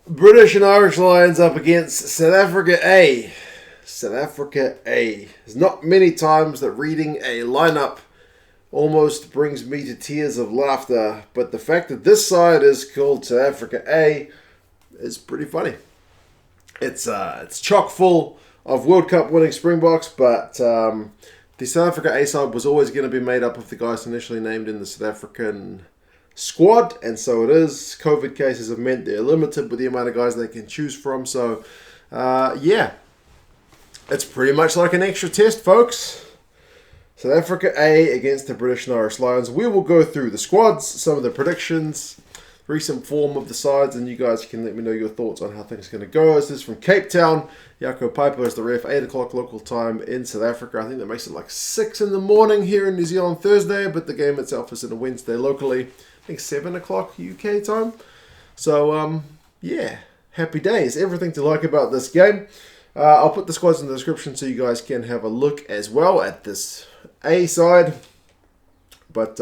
British and Irish Lions up against South Africa A. South Africa A. There's not many times that reading a lineup almost brings me to tears of laughter, but the fact that this side is called South Africa A is pretty funny. It's chock full of World Cup winning Springboks, but the South Africa A side was always going to be made up of the guys initially named in the South African squad, and so it is. COVID cases have meant they're limited with the amount of guys they can choose from, so yeah, it's pretty much like an extra test, folks. South Africa A against the British and Irish Lions. We will go through the squads, some of the predictions, recent form of the sides, and you guys can let me know your thoughts on how things are going to go. This is from Cape Town. Jaco Piper is the ref, 8 o'clock local time in South Africa. I think that makes it like 6 in the morning here in New Zealand Thursday, but the game itself is on a Wednesday locally. I think 7 o'clock UK time. So, yeah, happy days. Everything to like about this game. I'll put the squads in the description so you guys can have a look as well at this A side. But,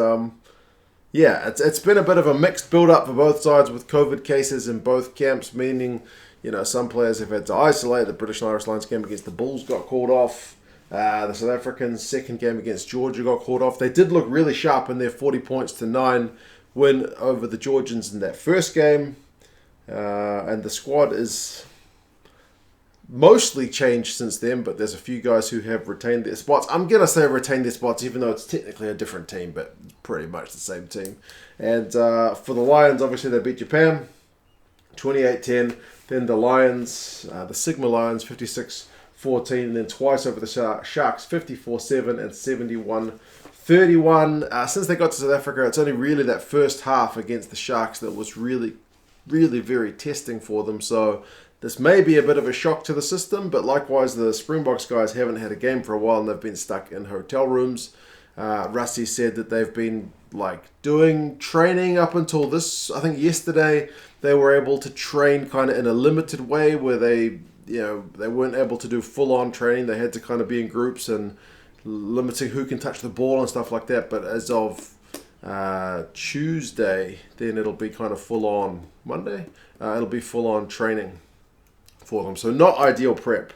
yeah, it's been a bit of a mixed build-up for both sides with COVID cases in both camps, meaning, you know, some players have had to isolate. The British and Irish Lions game against the Bulls got called off. The South Africans' second game against Georgia got called off. They did look really sharp in their 40-9 win over the Georgians in that first game. And the squad is mostly changed since then, but there's a few guys who have retained their spots. I'm going to say retained their spots, even though it's technically a different team, but pretty much the same team. And for the Lions, obviously they beat Japan 28-10. Then the Lions, the Sigma Lions, 56-14. And then twice over the Sharks, 54-7 and 71-31. Since they got to South Africa, it's only really that first half against the Sharks that was really, really very testing for them. So this may be a bit of a shock to the system, but likewise, the Springboks guys haven't had a game for a while and they've been stuck in hotel rooms. Rusty said that they've been doing training up until this. I think yesterday they were able to train kind of in a limited way where they weren't able to do full-on training. They had to kind of be in groups and limiting who can touch the ball and stuff like that. But as of Tuesday, then it'll be kind of full-on Monday. It'll be full-on training for them. So not ideal prep.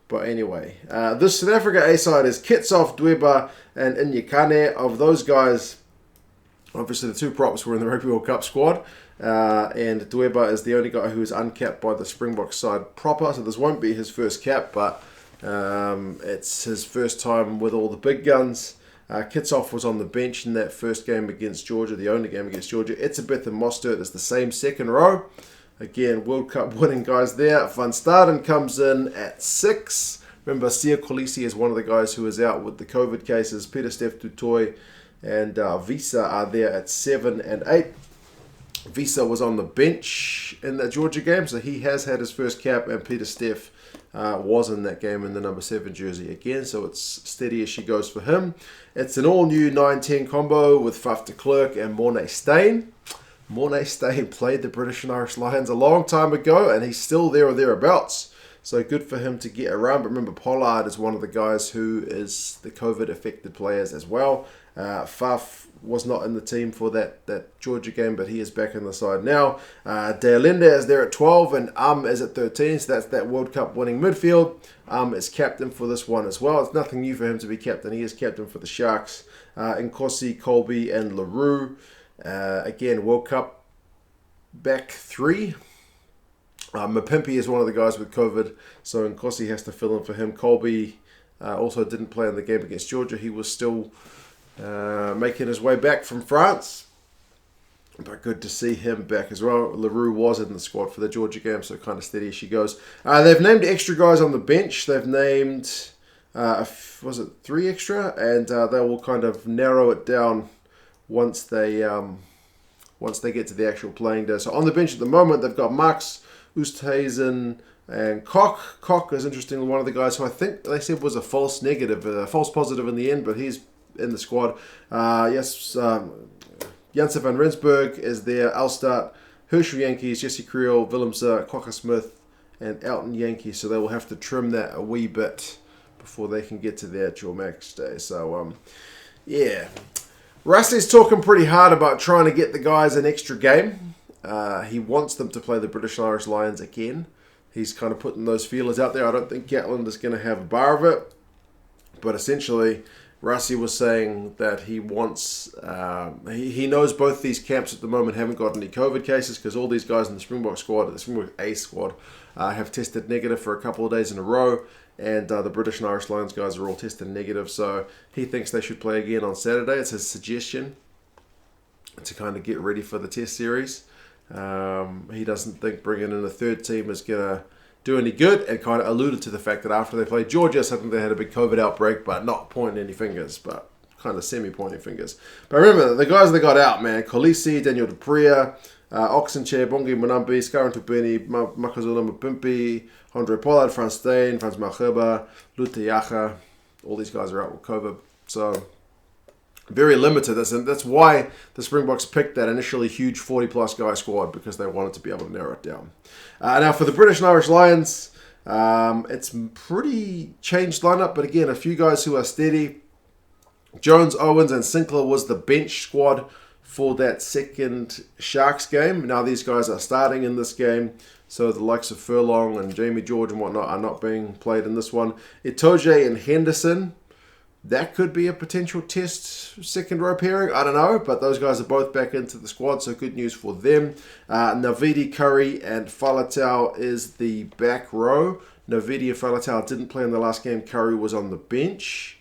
But anyway, this South Africa A side is Kitshoff, Dweba, and Nyakane. Of those guys, obviously the two props were in the Rugby World Cup squad. And Dweba is the only guy who is uncapped by the Springboks side proper. So this won't be his first cap, but it's his first time with all the big guns. Kitshoff was on the bench in that first game against Georgia, the only game against Georgia. Etzebeth and Mostert is the same second row. Again, World Cup winning guys there. Van Staden comes in at 6. Remember, Sia Kolisi is one of the guys who is out with the COVID cases. Pieter-Steph, Toit, and Wiese are there at 7 and 8. Wiese was on the bench in that Georgia game, so he has had his first cap, and Pieter-Steph was in that game in the number 7 jersey again, so it's steady as she goes for him. It's an all-new 9-10 combo with Faf de Klerk and Morné Steyn. Morné Steyn played the British and Irish Lions a long time ago, and he's still there or thereabouts. So good for him to get around. But remember, Pollard is one of the guys who is the COVID-affected players as well. Faf was not in the team for that Georgia game, but he is back in the side now. Allende is there at 12, and is at 13. So that's that World Cup winning midfield. Is captain for this one as well. It's nothing new for him to be captain. He is captain for the Sharks. Nkosi, Kolbe, and Roux. Again, World Cup back 3. Mapimpi is one of the guys with COVID, so Nkosi has to fill in for him. Kolbe also didn't play in the game against Georgia. He was still making his way back from France, but good to see him back as well. Roux was in the squad for the Georgia game, so kind of steady as she goes. They've named extra guys on the bench. They've named, 3 extra? And they will kind of narrow it down once they get to the actual playing day. So on the bench at the moment, they've got Marx, Oosthuizen, and Koch. Koch is interesting, one of the guys who I think they said was a false negative, a false positive in the end, but he's in the squad. Janssen van Rensburg is there, Alstart, Herschel Yankees, Jesse Creel, Willemse, Cocker Smith, and Elton Yankee. So they will have to trim that a wee bit before they can get to the actual match day. So, yeah. Rusty's talking pretty hard about trying to get the guys an extra game. he wants them to play the British and Irish Lions again. He's kind of putting those feelers out there. I don't think Gatland is going to have a bar of it. But essentially, Rassi was saying that he wants... he knows both these camps at the moment haven't got any COVID cases because all these guys in the Springbok squad, the Springbok A squad, have tested negative for a couple of days in a row. And the British and Irish Lions guys are all tested negative. So he thinks they should play again on Saturday. It's his suggestion to kind of get ready for the test series. He doesn't think bringing in a third team is going to do any good, and kind of alluded to the fact that after they played Georgia, something they had a big COVID outbreak, but not pointing any fingers, but kind of semi-pointing fingers. But remember, the guys that got out, man, Kolisi, Daniel Dupria, Oxenchair, Bongi Monambi, Skaran Tupini, Makazula Mapimpi, Andre Pollard, Franz Steyn, Franz Malherba, Lute Yacha, all these guys are out with COVID. So, very limited. That's why the Springboks picked that initially huge 40-plus guy squad, because they wanted to be able to narrow it down. Now, for the British and Irish Lions, it's pretty changed lineup, but again, a few guys who are steady. Jones, Owens, and Sinclair was the bench squad for that second Sharks game. Now, these guys are starting in this game, so the likes of Furlong and Jamie George and whatnot are not being played in this one. Itoje and Henderson, that could be a potential test second row pairing. I don't know, but those guys are both back into the squad, so good news for them. Navidi, Curry, and Faletau is the back row. Navidi and Faletau didn't play in the last game. Curry was on the bench.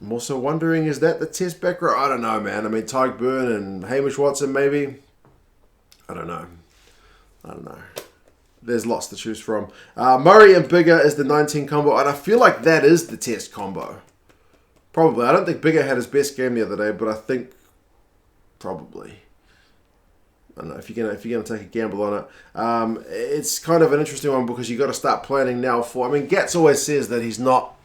I'm also wondering, is that the test back row? I don't know, man. I mean, Tyke Byrne and Hamish Watson, maybe? I don't know. There's lots to choose from. Murray and Bigger is the 19 combo, and I feel like that is the test combo. Probably. I don't think Bigger had his best game the other day, but I think probably. I don't know if you're gonna take a gamble on it. It's kind of an interesting one because you got to start planning now for. I mean, Gats always says that he's not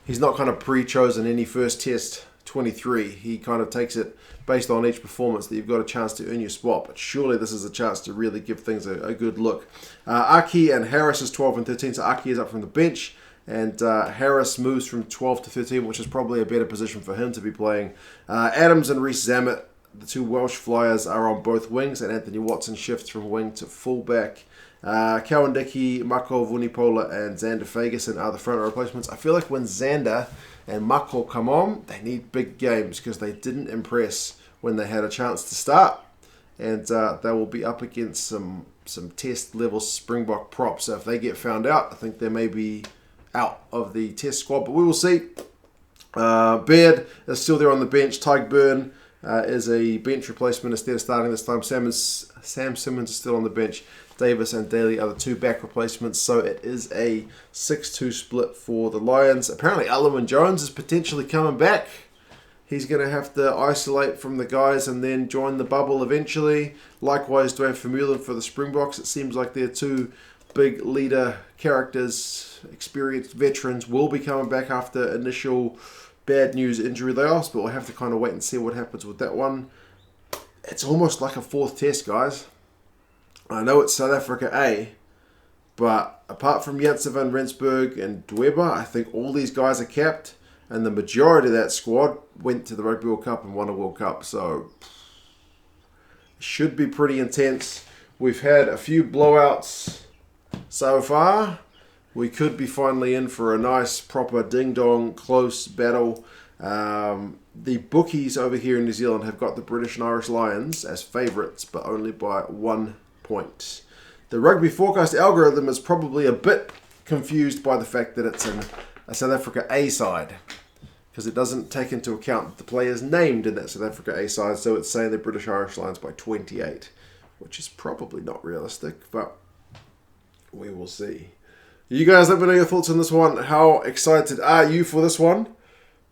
kind of pre-chosen any first test 23. He kind of takes it based on each performance that you've got a chance to earn your spot. But surely this is a chance to really give things a good look. Aki and Harris is 12 and 13, so Aki is up from the bench. And Harris moves from 12 to 13, which is probably a better position for him to be playing. Adams and Rees-Zammit, the two Welsh flyers, are on both wings, and Anthony Watson shifts from wing to fullback. Cowan-Dickie, Mako Vunipola, and Xander Fagerson are the front row replacements. I feel like when Xander and Mako come on, they need big games because they didn't impress when they had a chance to start. And they will be up against some test-level Springbok props. So if they get found out, I think they may be out of the test squad, but we will see. Baird is still there on the bench. Tyke Byrne is a bench replacement instead of starting this time. Sam Simmons is still on the bench. Davis and Daly are the two back replacements, so it is a 6-2 split for the Lions. Apparently, Alwyn Jones is potentially coming back. He's going to have to isolate from the guys and then join the bubble eventually. Likewise, Dwayne Vermeulen for the Springboks. It seems like they're two big leader characters, experienced veterans, will be coming back after initial bad news injury layoffs, but we'll have to kind of wait and see what happens with that one. It's almost like a fourth test, guys. I know it's South Africa A, but apart from Janse van Rensburg and Dweba, I think all these guys are capped, and the majority of that squad went to the Rugby World Cup and won a World Cup, so it should be pretty intense. We've had a few blowouts so far. We could be finally in for a nice, proper, ding-dong, close battle. The bookies over here in New Zealand have got the British and Irish Lions as favourites, but only by 1 point. The Rugby Forecast algorithm is probably a bit confused by the fact that it's a South Africa A side, because it doesn't take into account the players named in that South Africa A side, so it's saying the British Irish Lions by 28, which is probably not realistic, but we will see. You guys let me know your thoughts on this one. How excited are you for this one?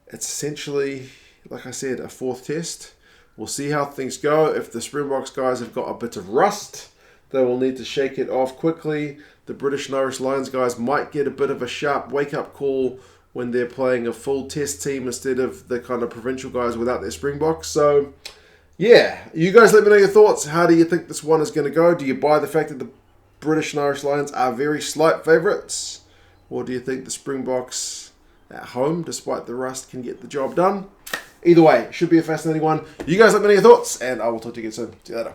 It's essentially, like I said, a fourth test. We'll see how things go. If the Springboks guys have got a bit of rust, they will need to shake it off quickly. The British and Irish Lions guys might get a bit of a sharp wake-up call when they're playing a full test team instead of the kind of provincial guys without their Springboks. So, yeah. You guys let me know your thoughts. How do you think this one is going to go? Do you buy the fact that the British and Irish Lions are very slight favourites? Or do you think the Springboks at home, despite the rust, can get the job done? Either way, should be a fascinating one. You guys let me know your thoughts, and I will talk to you again soon. See you later.